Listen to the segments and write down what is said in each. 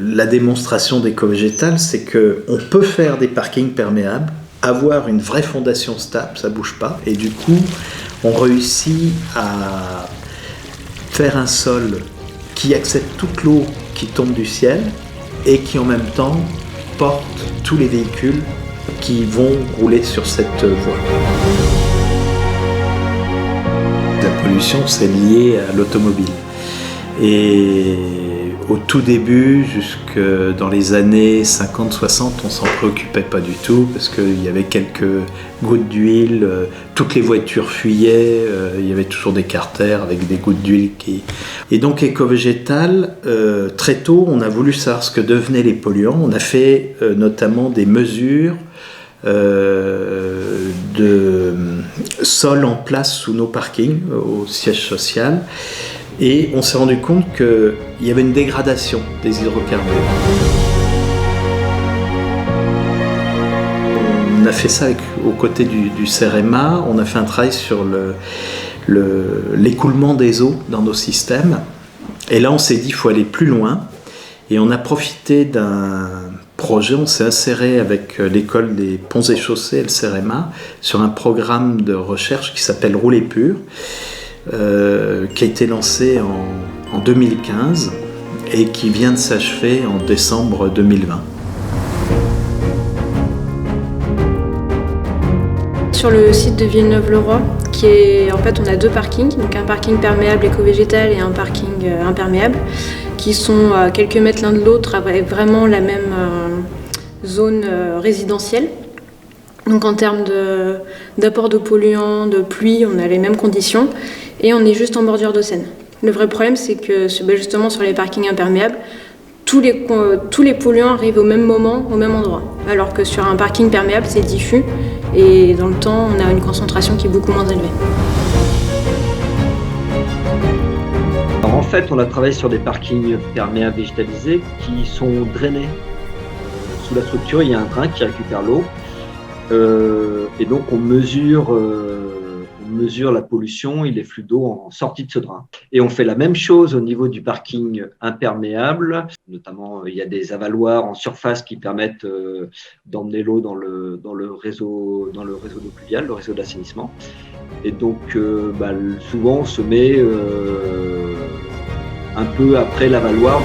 La démonstration d'éco-végétal, c'est qu'on peut faire des parkings perméables, avoir une vraie fondation stable, ça ne bouge pas, et du coup, on réussit à faire un sol qui accepte toute l'eau qui tombe du ciel et qui en même temps porte tous les véhicules qui vont rouler sur cette voie. La pollution, c'est lié à l'automobile. Et au tout début, jusque dans les années 50-60, on s'en préoccupait pas du tout parce qu'il y avait quelques gouttes d'huile, toutes les voitures fuyaient, il y avait toujours des carters avec des gouttes d'huile qui... Et donc éco-végétal, très tôt, on a voulu savoir ce que devenaient les polluants. On a fait notamment des mesures de sol en place sous nos parkings au siège social. Et on s'est rendu compte qu'il y avait une dégradation des hydrocarbures. On a fait ça aux côtés du CEREMA, on a fait un travail sur l'écoulement des eaux dans nos systèmes. Et là, on s'est dit qu'il faut aller plus loin. Et on a profité d'un projet, on s'est inséré avec l'école des ponts et chaussées et le CEREMA sur un programme de recherche qui s'appelle Rouler Pur. Qui a été lancé en 2015 et qui vient de s'achever en décembre 2020. Sur le site de Villeneuve-le-Roi, qui est en fait on a deux parkings, donc un parking perméable éco-végétal et un parking imperméable, qui sont à quelques mètres l'un de l'autre avec vraiment la même zone résidentielle. Donc en termes d'apport de polluants, de pluie, on a les mêmes conditions et on est juste en bordure de Seine. Le vrai problème, c'est que justement sur les parkings imperméables, tous les polluants arrivent au même moment, au même endroit. Alors que sur un parking perméable, c'est diffus et dans le temps, on a une concentration qui est beaucoup moins élevée. Alors en fait, on a travaillé sur des parkings perméables végétalisés qui sont drainés. Sous la structure, il y a un drain qui récupère l'eau. Et donc on mesure la pollution et les flux d'eau en sortie de ce drain. Et on fait la même chose au niveau du parking imperméable. Notamment, il y a des avaloirs en surface qui permettent d'emmener l'eau dans le réseau d'eau pluviale, le réseau d'assainissement. Et donc, souvent, on se met un peu après l'avaloir.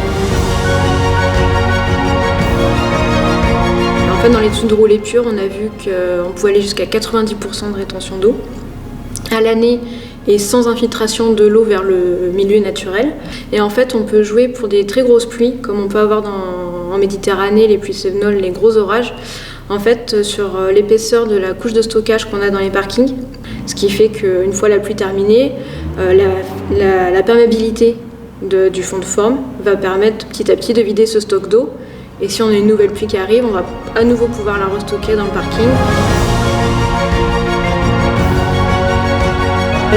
En fait, dans l'étude de Rouler Pur, on a vu qu'on pouvait aller jusqu'à 90% de rétention d'eau à l'année et sans infiltration de l'eau vers le milieu naturel. Et en fait, on peut jouer pour des très grosses pluies, comme on peut avoir en Méditerranée, les pluies cévenoles, les gros orages, en fait, sur l'épaisseur de la couche de stockage qu'on a dans les parkings. Ce qui fait qu'une fois la pluie terminée, la perméabilité du fond de forme va permettre petit à petit de vider ce stock d'eau. Et si on a une nouvelle pluie qui arrive, on va à nouveau pouvoir la restocker dans le parking.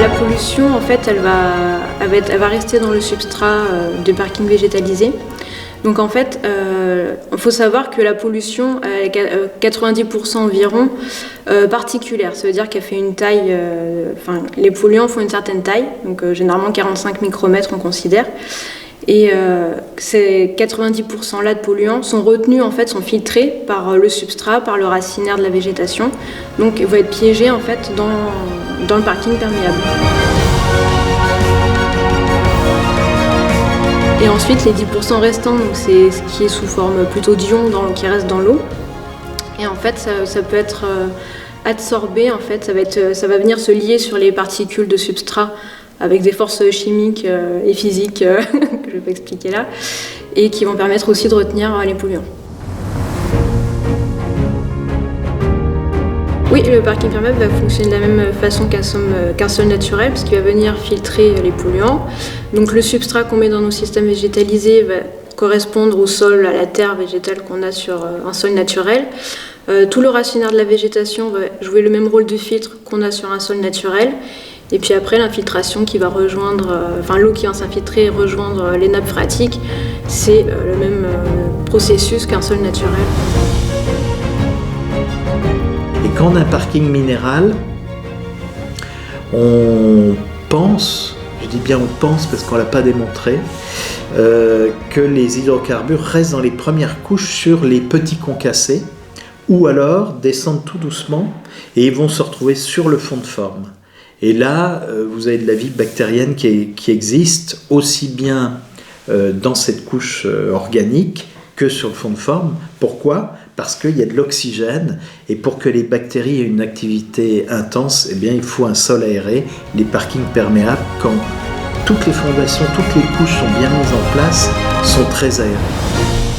La pollution, en fait, elle va rester dans le substrat du parking végétalisé. Donc en fait, il faut savoir que la pollution est 90% environ particulière. Ça veut dire qu'elle fait une taille, les polluants font une certaine taille, donc généralement 45 micromètres on considère. Et ces 90% là de polluants sont retenus, en fait, sont filtrés par le substrat, par le racinaire de la végétation. Donc ils vont être piégés en fait dans le parking perméable. Et ensuite les 10% restants, donc c'est ce qui est sous forme plutôt d'ion qui reste dans l'eau. Et en fait ça peut être adsorbé, en fait, ça va venir se lier sur les particules de substrat avec des forces chimiques et physiques que je vais pas expliquer là, et qui vont permettre aussi de retenir les polluants. Oui, le parking perméable va fonctionner de la même façon qu'un sol naturel, parce qu'il va venir filtrer les polluants. Donc le substrat qu'on met dans nos systèmes végétalisés va correspondre au sol, à la terre végétale qu'on a sur un sol naturel. Tout le racinaire de la végétation va jouer le même rôle de filtre qu'on a sur un sol naturel. Et puis après, l'infiltration qui va rejoindre, l'eau qui va s'infiltrer et rejoindre les nappes phréatiques, c'est le même processus qu'un sol naturel. Et quand on a un parking minéral, on pense je dis bien on pense parce qu'on ne l'a pas démontré, que les hydrocarbures restent dans les premières couches sur les petits concassés, ou alors descendent tout doucement et ils vont se retrouver sur le fond de forme. Et là, vous avez de la vie bactérienne qui existe aussi bien dans cette couche organique que sur le fond de forme. Pourquoi ? Parce qu'il y a de l'oxygène, et pour que les bactéries aient une activité intense, eh bien, il faut un sol aéré, les parkings perméables, quand toutes les fondations, toutes les couches sont bien mises en place, sont très aérées.